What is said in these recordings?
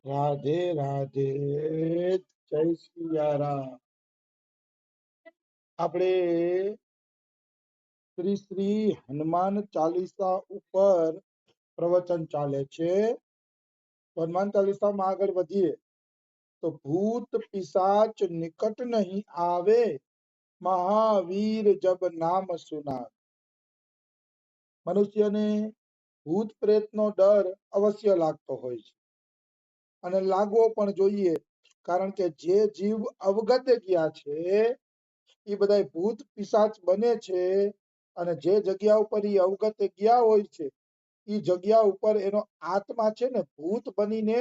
રાધે રાધે, જય સિયારામ. આપણે શ્રી શ્રી હનુમાન ચાલીસા ઉપર પ્રવચન ચાલે છે. હનુમાન ચાલીસામાં આગળ વધીએ તો ભૂત પિશાચ નિકટ નહીં આવે, મહાવીર જબ નામ સુનાવે. મનુષ્યને ભૂત પ્રેતનો ડર અવશ્ય લાગતો હોય છે અને લાગવો પણ જોઈએ, કારણ કે જે જીવ અવગત ગયા છે એ બધા ભૂત પિશાચ બને છે અને જે જગ્યા ઉપર એ અવગત ગયા હોય છે એ જગ્યા ઉપર એનો આત્મા છે ને ભૂત બનીને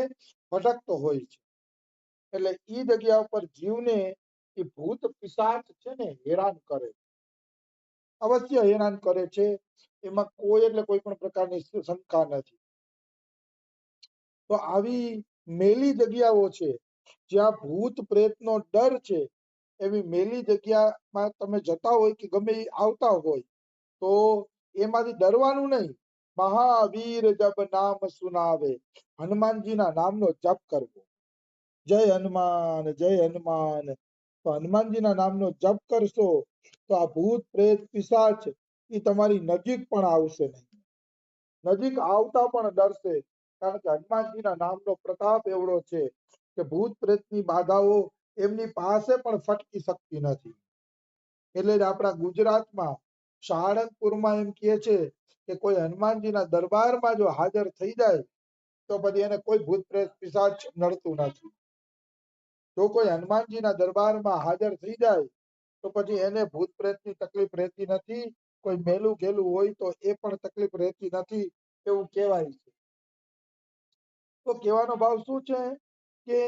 ભટકતો હોય છે. એટલે એ જગ્યા ઉપર જીવને એ ભૂત પિશાચ છે ને હેરાન કરે, અવશ્ય હેરાન કરે છે. એમાં કોઈ એટલે કોઈ પણ પ્રકારની શંકા નથી. તો આવી મેલી જગ્યાઓ છે જ્યાં ભૂત પ્રેતનો ડર છે, એવી મેલી જગ્યામાં તમે જતા હોય કે ગમે એ આવતા હોય તો એમાંથી ડરવાનું નહીં. મહાવીર જબ નામ સુનાવે, હનુમાનજીના નામનો જપ કરવો. જય હનુમાન, જય હનુમાન. તો હનુમાનજીના નામનો જપ કરશો તો આ ભૂત પ્રેત પિશાચ એ તમારી નજીક પણ આવશે નહીં, નજીક આવતા પણ ડરશે. કારણ કે હનુમાનજીના નામનો પ્રતાપ એવડો છે કે ભૂત પ્રેતની બાધાઓ એમની પાસે પણ ફટકી શકતી નથી. એટલે જ આપણા ગુજરાતમાં સાળંગપુરમાં એમ કહે છે કે કોઈ હનુમાનજીના દરબારમાં જો હાજર થઈ જાય તો પછી એને કોઈ ભૂત પ્રેત પિશાચ નડતું નથી. જો કોઈ હનુમાનજીના દરબારમાં હાજર થઈ જાય તો પછી એને ભૂત પ્રેતની તકલીફ રહેતી નથી. કોઈ મેલું ઘેલું હોય તો એ પણ તકલીફ રહેતી નથી, એવું કહેવાય છે. તો કહેવાનો ભાવ શું છે કે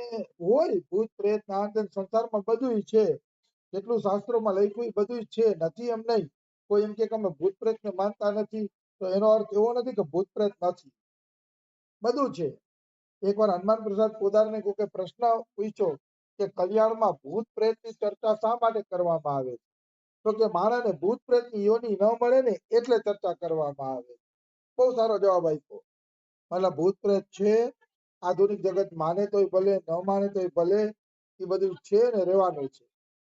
હોય ભૂત પ્રેત સંસારમાં બધું છે, જેટલું શાસ્ત્રોમાં લખ્યું એ બધું છે, નથી એમ નહીં. કોઈ એમ કે અમે ભૂત પ્રેતને માનતા નથી તો એનો અર્થ એવો નથી કે ભૂત પ્રેત નથી, બધું છે. એકવાર હનુમાન પ્રસાદ પોદારને કોઈ પ્રશ્ન પૂછ્યો કે કલ્યાણમાં ભૂત પ્રેતની ચર્ચા શા માટે કરવામાં આવે, તો કે માણસને ભૂત પ્રેતની યોની ન મળે ને એટલે ચર્ચા કરવામાં આવે. બહુ સારો જવાબ આપ્યો. મતલબ ભૂત પ્રેત છે, આધુનિક જગત માને તોય ભલે, ન માને તોય ભલે, એ બધું છે ને રહેવાનું છે.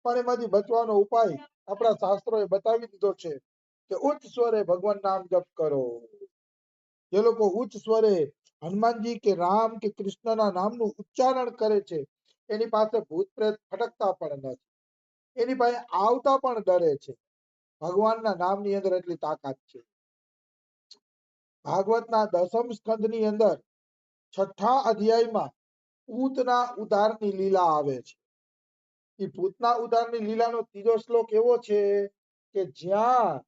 પણ એમાંથી બચવાનો ઉપાય આપણા શાસ્ત્રોએ બતાવી દીધો છે કે ઉચ્ચ સ્વરે ભગવાન નામ જપ કરો. જે લોકો ઉચ્ચ સ્વરે હનુમાનજી કે રામ કે કૃષ્ણના નામનું ઉચ્ચારણ કરે છે એની પાસે ભૂત પ્રેત ફટકતા પણ નથી, એની પાસે આવતા પણ ડરે છે. ભગવાનના નામની અંદર એટલી તાકાત છે. ભાગવતના 10મ સ્કંદની અંદર 6ઠા અધ્યાયમાં પૂતના ઉદ્ધારની લીલા આવે છે. એ પૂતના ઉદ્ધારની લીલાનો 3જો શ્લોક એવો છે કે જ્યાં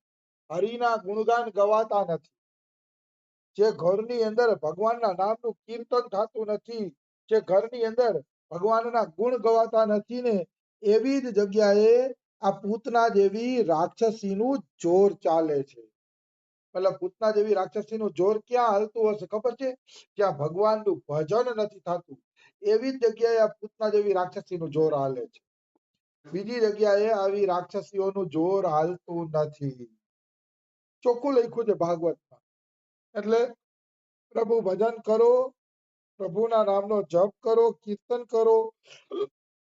હરિના ગુણગાન ગવાતા નથી, જે ઘરની અંદર ભગવાનના નામનું કીર્તન થતું નથી, જે ઘરની અંદર ભગવાનના ગુણ ગવાતા નથી ને એવી જ જગ્યાએ આ પૂતના જેવી રાક્ષસીનું જોર ચાલે છે. મતલબ પૂતના જેવી રાક્ષસીનું જોર ક્યાં હાલતું હશે ખબર છે? જ્યાં ભગવાનનું ભજન નથી થતું એવી જ જગ્યાએ આ પૂતના જેવી રાક્ષસીનું જોર હાલે છે. બીજી જગ્યાએ આવી રાક્ષસીઓનું જોર હાલતું નથી. ચોખ્ખું લખ્યું છે ભાગવતમાં. એટલે પ્રભુ ભજન કરો, પ્રભુના નામનો જપ કરો, કીર્તન કરો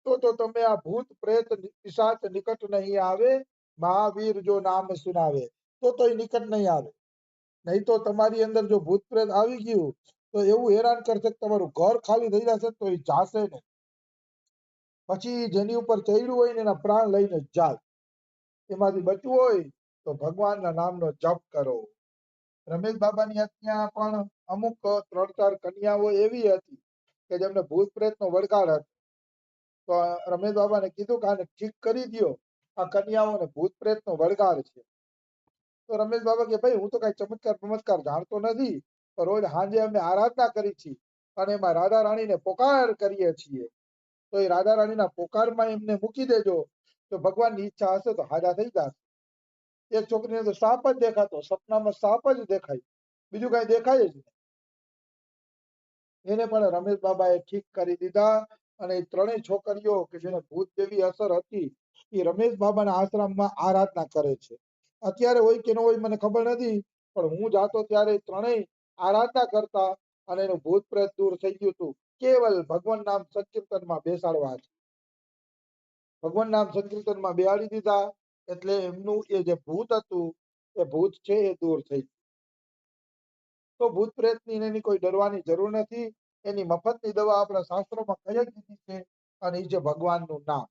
તો તમે આ ભૂત પ્રેત પિશાચ નિકટ નહીં આવે. મહાવીર જો નામ સુનાવે તો એ નિકટ નહીં આવે. નહીં તો તમારી અંદર જો ભૂત પ્રેત આવી ગયું તો એવું હેરાન કરશે કે તમારું ઘર ખાલી થઈ જશે તો એ જાશે નહીં. પછી જેની ઉપર ચડ્યું હોય ને એના પ્રાણ લઈને જાય. એમાંથી બચવું હોય તો ભગવાનના નામનો જપ કરો. રમેશ બાબાની ત્યાં પણ અમુક 3-4 કન્યાઓ એવી હતી કે જેમને ભૂત પ્રેતનો વળગાડ હતો. તો રમેશ બાબાને કીધું કે આને ઠીક કરી દો, આ કન્યાઓને ભૂત પ્રેતનો વળગાડ છે. તો રમેશ બાબા કે ભાઈ હું તો કઈ ચમત્કાર જાણતો નથી, પણ રોજ સાંજે અમે આરાધના કરી છીએ અને એમાં રાધા રાણીને પોકાર કરીએ છીએ. તો એ રાધા રાણીના પોકારમાં એમને મૂકી દેજો, તો ભગવાનની ઈચ્છા હશે તો હાજા થઈ જશે. એક છોકરીને તો સાપ જ દેખાતો, સપનામાં સાપ જ દેખાય, બીજું કઈ દેખાય જ નહીં. એને પણ રમેશ બાબાએ ઠીક કરી દીધા અને એ 3ય છોકરીઓ કે જેને ભૂત જેવી અસર હતી એ રમેશ બાબાના આશ્રમમાં આરાધના કરે છે. અત્યારે હોય કે ન હોય મને ખબર નથી, પણ હું જાતો ત્યારે 3ય આરાધના કરતા અને એનું ભૂત પ્રેત દૂર થઈ ગયું હતું. કેવલ ભગવાન નામ સંકીર્તનમાં બેસાડવા છે. ભગવાન નામ સંકીર્તનમાં બેહાડી દીધા એટલે એમનું એ જે ભૂત હતું એ ભૂત છે એ દૂર થઈ ગયું. તો ભૂત પ્રેતની એની કોઈ ડરવાની જરૂર નથી. એની મફતની દવા આપણા શાસ્ત્રોમાં કહી જ દીધી છે, અને એ છે ભગવાનનું નામ.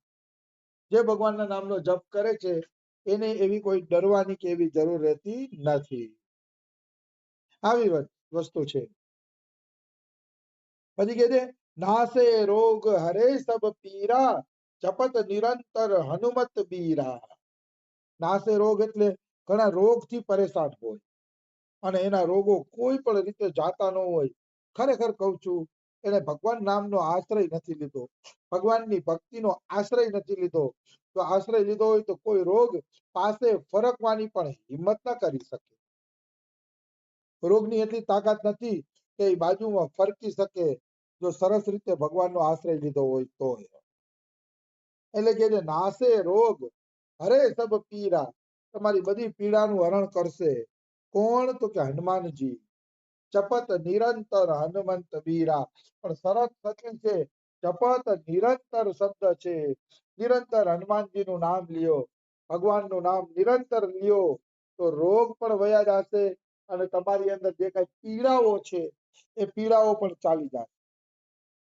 જે ભગવાનના નામનો જપ કરે છે એને એવી કોઈ ડરવાની કે એવી જરૂર રહેતી નથી. આવી વસ્તુ છે. પછી કે છે નાસે રોગ હરે સબ પીરા જપત નિરંતર હનુમત બીરા. નાસે રોગ એટલે ઘણા રોગથી પરેશાન હોય અને એના રોગો કોઈ પણ રીતે જાતા ન હોય. ખરેખર કહું છું, એને ભગવાન નામનો આશ્રય નથી લીધો, ભગવાનની ભક્તિનો આશ્રય નથી લીધો. જો આશ્રય લીધો હોય તો કોઈ રોગ પાસે ફરકવાની પણ હિંમત ન કરી શકે. રોગની એટલી તાકાત નથી કે એ બાજુમાં ફરકી શકે, જો સરસ રીતે ભગવાનનો આશ્રય લીધો હોય તો. એટલે કે નાસે રોગ હરે સબ પીરા, તમારી બધી પીડાનું હરણ કરશે. કોણ? તો કે હનુમાનજી. જપત નિરંતર હનુમંત બીરા. પણ સરસ સચિન છે, જપત નિરંતર શબ્દ છે. નિરંતર હનુમાનજીનું નામ લ્યો, ભગવાનનું નામ નિરંતર લ્યો તો રોગ પણ વયા જશે અને તમારી અંદર જે કઈ પીડાઓ છે એ પીડાઓ પણ ચાલી જાય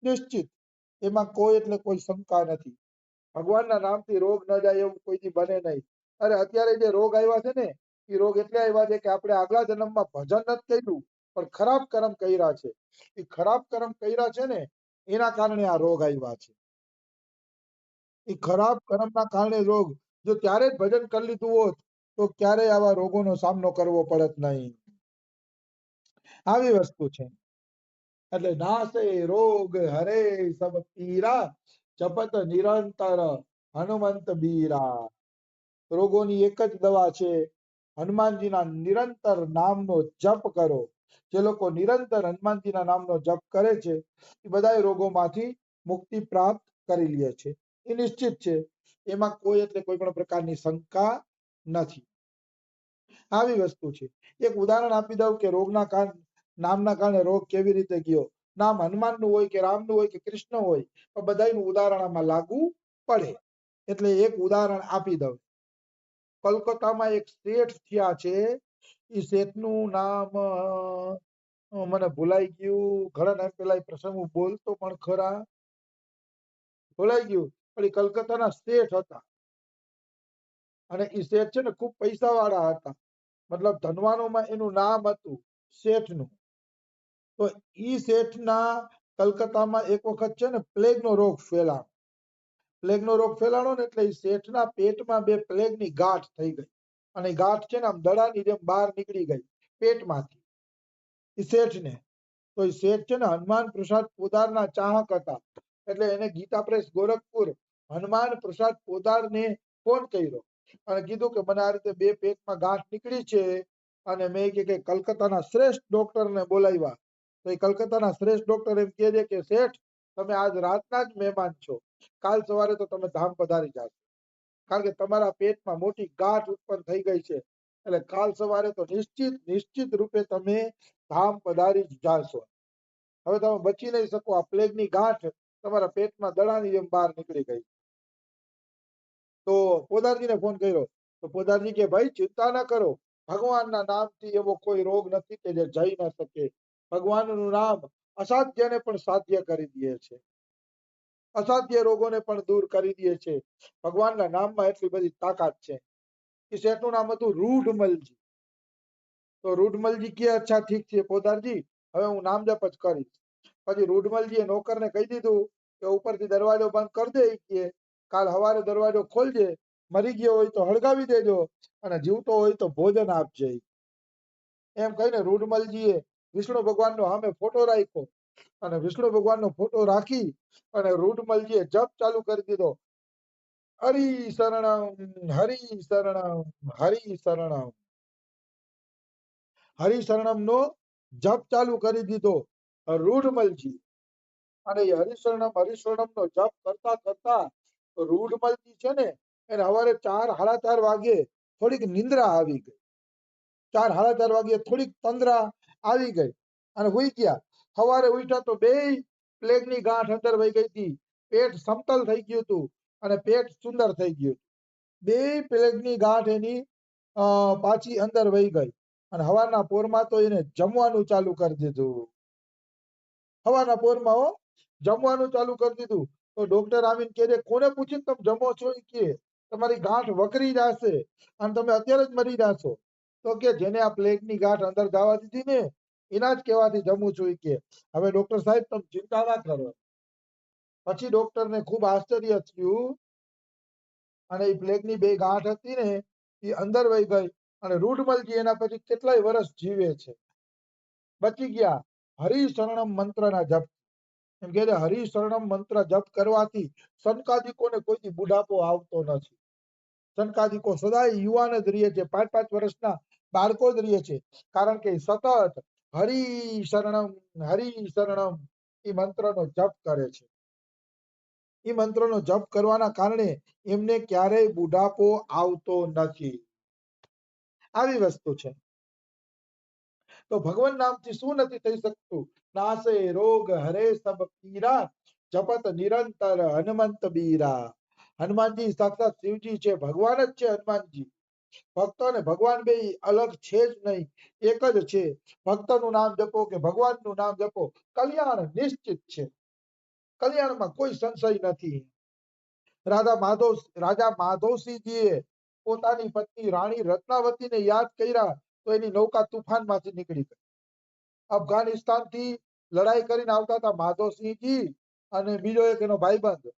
નિશ્ચિત. એમાં કોઈ એટલે કોઈ શંકા નથી. ભગવાનના નામથી રોગ ન જાય એવું કોઈથી બને નહીં. અરે અત્યારે જે રોગ આવ્યા છે ને એ રોગ એટલે આવ્યા છે કે આપણે આગલા જન્મમાં ભજન નથી કર્યું પણ ખરાબ કર્મ કર્યા છે. એ ખરાબ કર્મ કર્યા છે ને એના કારણે આ રોગ આવ્યા છે. એ ખરાબ કર્મના કારણે રોગ. જો ત્યારે જ ભજન કરી લીધું હોત તો ક્યારેય આવા રોગોનો સામનો કરવો પડત નહીં. આવી વસ્તુ છે. એટલે નાસે રોગ હરે સબ પીરા જપત નિરંતર હનુમંત બીરા. રોગોની એક જ દવા છે, હનુમાનજીના નિરંતર નામનો જપ કરો. જે લોકો નિરંતર હનુમાનજીના નામનો જપ કરે છે એ બધા રોગોમાંથી મુક્તિ પ્રાપ્ત કરી લે છે. એ નિશ્ચિત છે, એમાં કોઈ એટલે કોઈ પણ પ્રકારની શંકા નથી. આવી વસ્તુ છે. એક ઉદાહરણ આપી દઉં કે રોગના નામના કારણે રોગ કેવી રીતે ગયો. નામ હનુમાનનું હોય કે રામનું હોય કે કૃષ્ણ હોય તો બધાનું ઉદાહરણ આમાં લાગુ પડે. એટલે એક ઉદાહરણ આપી દઉં. કલકત્તામાં એક શેઠ થયા છે. એ શેઠનું નામ મને ભૂલાઈ ગયું. ઘણા ટાઈમ પહેલા એ પ્રસંગ હું બોલતો પણ ખરા, ભૂલાઈ ગયું. પણ એ કલકત્તાના શેઠ હતા અને એ શેઠ છે ને ખૂબ પૈસા વાળા હતા. મતલબ ધનવાનોમાં એનું નામ હતું શેઠનું. તો ઈ શેઠના કલકત્તામાં એક વખત છે ને પ્લેગનો રોગ ફેલાણો. પ્લેગનો રોગ ફેલાણો ને એટલે શેઠના પેટમાં બે પ્લેગની ગાંઠ થઈ ગઈ અને ગાંઠ છે ને આમ દડાની જેમ બહાર નીકળી ગઈ પેટમાંથી એ શેઠને. તો એ શેઠ છે ને હનુમાન પ્રસાદ પોદારના ચાહક હતા. એટલે એને ગીતા પ્રેસ ગોરખપુર હનુમાન પ્રસાદ પોદારને ફોન કર્યો અને કીધું કે મને આ રીતે બે પેટમાં ગાંઠ નીકળી છે અને મેં કે કલકત્તાના શ્રેષ્ઠ ડોક્ટરને બોલાવ્યા. તો એ કલકત્તાના શ્રેષ્ઠ ડોક્ટર એમ કહે છે કે શેઠ તમે આજ રાતના જ મહેમાન છો, કાલ સવારે તો તમે ધામ પધારી જાશો, કારણ કે તમારા પેટમાં મોટી ગાંઠ ઉત્પન્ન થઈ ગઈ છે. એટલે કાલ સવારે તો નિશ્ચિત રૂપે તમે ધામ પધારી જાશો. હવે તમે બચી નહીં શકો. આ પ્લેગની ગાંઠ તમારા પેટમાં દડાની જેમ બહાર નીકળી ગઈ. તો પોદારજીને ફોન કર્યો તો પોદારજી કે ભાઈ ચિંતા ના કરો, ભગવાનના નામથી એવો કોઈ રોગ નથી કે જે જઈ ન શકે. ભગવાનનું નામ અસાધ્યને પણ સાધ્ય કરી દે છે, અસાધ્ય રોગોને પણ દૂર કરી દે છે. ભગવાનના નામમાં એટલી બધી તાકાત છે. એ શેઠનું નામ હતું રૂઢમલજી. તો રૂઢમલજી કે અચ્છા ઠીક છે પોદારજી, હવે હું નામ જપ જ કરીશ. પછી રૂઢમલજીએ નોકરને કહી દીધું કે ઉપરથી દરવાજો બંધ કરી દે કે કાલ સવારે દરવાજો ખોલજે, મરી ગયો હોય તો હળગાવી દેજો અને જીવતો હોય તો ભોજન આપજે. એમ કહીને રૂઢમલજીએ વિષ્ણુ ભગવાનનો સામે ફોટો રાખ્યો અને વિષ્ણુ ભગવાનનો ફોટો રાખી અને રૂઢમલજીએ જપ ચાલુ કરી દીધો. હરિ શરણમ હરિ શરણમ હરિ શરણમ. હરિશરણમ નો જપ ચાલુ કરી દીધો રૂઢમલજી. અને એ હરિશરણમ નો જપ કરતા કરતા રૂઢમલજી છે ને એને સવારે 4 સાડા 4 વાગે થોડીક નિંદ્રા આવી ગઈ. 4 સાડા 4 વાગે થોડીક તંદ્રા આવી ગઈ અને હુઈ ગયા. સવારે ઉઠ્યા તો બે પ્લેગની ગાંઠ અંદર વહી ગઈ હતી, પેટ સમતલ થઈ ગયું હતું અને પેટ સુંદર થઈ ગયું. બે પ્લેગની ગાંઠ એની પાછી અંદર વહી ગઈ અને હવારના પોરમાં તો એને જમવાનું ચાલુ કરી દીધું. હવાના પોરમાં જમવાનું ચાલુ કરી દીધું. તો ડોક્ટર આવીને કહે છે, કોને પૂછીને તમે જમો છો? એ કે તમારી ગાંઠ વકરી જશે અને તમે અત્યારે જ મરી જાશો. તો કે જેને આ પ્લેગની ગાંઠ અંદર જવા દીધી ને એના જ કહેવાથી જમું છું. કે હવે ડોક્ટર સાહેબ તમે ચિંતા ના કરો. પછી ડોક્ટરને ખૂબ આશ્ચર્ય થયું અને એ પ્લેગની બે ગાંઠ હતી ને એ અંદર વહી ગઈ અને રૂડમલજી એના પછી કેટલાય વર્ષ જીવે છે, બચી ગયા. હરિશરણમ મંત્રના જપ, એમ કે હરિશરણમ મંત્ર જપ કરવાથી સંકાદિકોને કોઈથી બુઢાપો આવતો નથી. સંકાદિકો સદાય યુવાન જ રહે છે, 5-5 વર્ષના બાળકો જ રહે છે, કારણ કે સતત હરિશરણમ હરિશરણમ એ મંત્રનો જપ કરે છે. એ મંત્રનો જપ કરવાના કારણે એમને ક્યારેય બુઢાપો આવતો નથી. આવી વસ્તુ છે. તો ભગવાન નામથી શું નથી થઈ શકતું? નાસે રોગ હરે સબ પીરા, જપત નિરંતર હનુમંત બીરા. હનુમાનજી સાક્ષાત શિવજી છે, ભગવાન જ છે હનુમાનજી. ભક્તો ને ભગવાન બે અલગ છે જ નહીં, એક જ છે. ભક્તનું નામ જપો કે ભગવાનનું નામ જપો, કલ્યાણ નિશ્ચિત છે. કલ્યાણમાં કોઈ સંશય નથી. રાજા માધવસિંહજીએ પોતાની પત્ની રાણી રત્નાવતીને યાદ કર્યા તો એની નૌકા તુફાનમાંથી નીકળી ગઈ. અફઘાનિસ્તાનથી લડાઈ કરીને આવતા હતા માધવસિંહજી અને બીજો એક એનો ભાઈબંધ.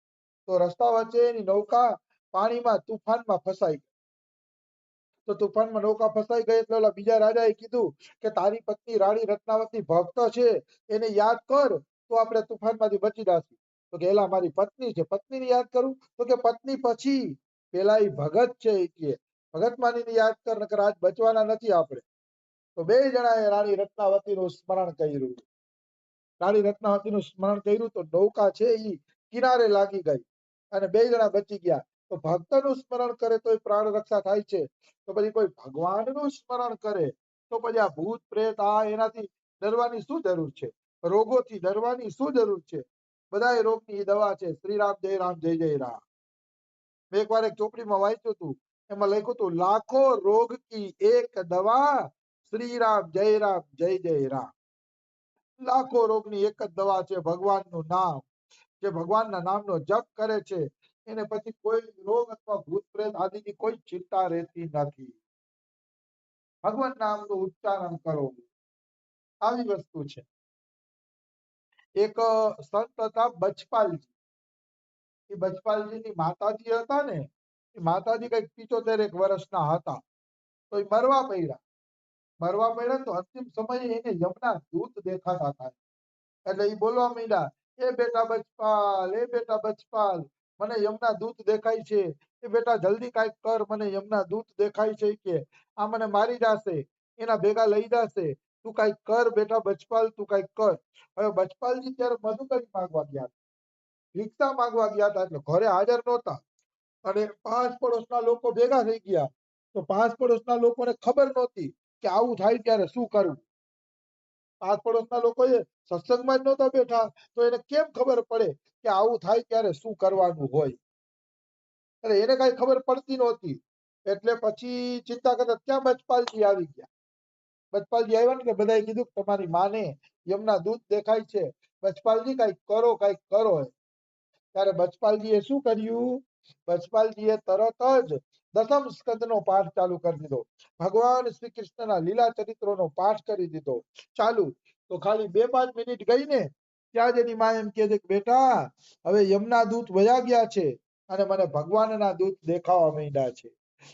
તો રસ્તા વચ્ચે એની નૌકા પાણીમાં તુફાનમાં ફસાઈ ગઈ. તો તુફાનમાં નૌકા ફસાઈ ગઈ એટલે ઓલા બીજા રાજાએ કીધું કે તારી પત્ની રાણી રત્નાવતી ભક્ત છે, એને યાદ કર તો આપણે તુફાનમાંથી બચી જશું. તો કે એલા મારી પત્ની છે, પત્નીને યાદ કરું? તો કે પત્ની પછી પેલા એ ભગત છે, કે ભગત માનીને યાદ કર, નકર આજ બચવાના નથી આપણે. તો બે જણાએ રાણી રત્નાવતીનું સ્મરણ કર્યું. રાણી રત્નાવતીનું સ્મરણ કર્યું તો નૌકા છે એ કિનારે લાગી ગઈ અને બે જણા બચી ગયા. તો ભક્તનું સ્મરણ કરે તો એ પ્રાણ રક્ષા થાય છે. તો પછી કોઈ ભગવાનનું સ્મરણ કરે તો પછી આ ભૂત પ્રેત એનાથી ડરવાની શું જરૂર છે? રોગોથી ડરવાની શું જરૂર છે? બધા રોગની દવા છે. શ્રી રામ જય જય રામ. મેં એકવાર એક ચોપડીમાં વાંચ્યું હતું, એમાં લખ્યું હતું, લાખો રોગ કી એક દવા, શ્રી રામ જય જય રામ. લાખો રોગની એક જ દવા છે, ભગવાનનું નામ. જે ભગવાનના નામનો જપ કરે છે એને પછી કોઈ રોગ અથવા ભૂત પ્રેત આદિની કોઈ ચિંતા રહેતી નથી. ભગવાન નામનું ઉચ્ચારણ કરો, આવી વસ્તુ છે. એક સંત હતા બચપાલજી. એ બચપાલજીની માતાજી હતા ને, એ માતાજી કઈક 75 વર્ષના હતા. તો એ મરવા પડ્યા તો અંતિમ સમયે એને યમના દૂત દેખાતા હતા. એટલે એ બોલવા માંડ્યા, એ બેટા બચપાલ, મને યમના દૂત દેખાય છે. એ બેટા જલ્દી કાંઈક કર, મને યમના દૂત દેખાય છે, કે આ મને મારી જશે, એના ભેગા લઈ જશે, તું કાંઈક કર બેટા બચપાલ, તું કાંઈક કર. હવે બચપાલજી ત્યારે મધુકરી માંગવા ગયા, ભિક્ષા માંગવા ગયા હતા, એટલે ઘરે હાજર નહોતા અને પાસ પડોશના લોકો ભેગા થઈ ગયા. તો પાસ પડોશના લોકોને ખબર નહોતી કે આવું થાય ત્યારે શું કરવું. પાસ પડોશના લોકોએ સત્સંગમાં જ નહોતા બેઠા, તો એને કેમ ખબર પડે કે આવું થાય ત્યારે શું કરવાનું હોય? એટલે એને કઈ ખબર પડતી નહોતી. એટલે પછી ચિંતા કરતા ત્યાં બચપાલજી આવી ગયા. બચપાલજી આવ્યા ને કે બધાએ કીધું કે તમારી માને યમના દૂત દેખાય છે, બચપાલજી કાંઈક કરો. ત્યારે બચપાલજીએ શું કર્યું? બચપાલજીએ તરત જ દસમ સ્કંદનો પાઠ ચાલુ કરી દીધો. ભગવાન શ્રી કૃષ્ણના લીલા ચરિત્રોનો પાઠ કરી દીધો ચાલુ. તો ખાલી 2-5 મિનિટ ગઈ ને ત્યાં જ એની માં એમ કહે છે કે બેટા હવે યમના દૂત વયા ગયા છે અને મને ભગવાનના દૂત દેખાવા માંડ્યા છે.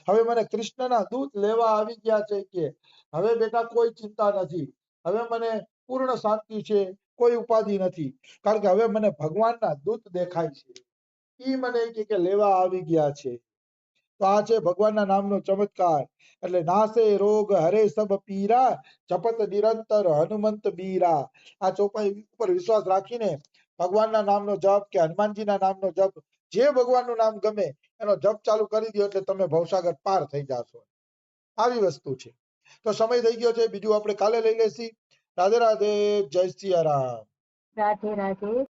હવે મને કૃષ્ણના દૂત લેવા આવી ગયા છે, કે હવે બેટા કોઈ ચિંતા નથી, હવે મને પૂર્ણ શાંતિ છે, કોઈ ઉપાધિ નથી, કારણ કે હવે મને ભગવાનના દૂત દેખાય છે. ઈ મને કે લેવા આવી ગયા છે. તો આ છે ભગવાનના નામનો ચમત્કાર. એટલે નાસે રોગ હરે સબ પીરા, જપત નિરંતર હનુમંત બીરા. આ ચોપાઈ ઉપર વિશ્વાસ રાખીને ભગવાનના નામનો જપ કે હનુમાનજીના નામનો જપ, જે ભગવાનનું નામ ગમે એનો જપ ચાલુ કરી દો એટલે તમે ભવસાગર પાર થઈ જાશો. આવી વસ્તુ છે. તો સમય થઈ ગયો છે, બીજું આપણે કાલે લઈ લેશી. રાધે રાધે, જય સિયારામ. રાધે રાધે.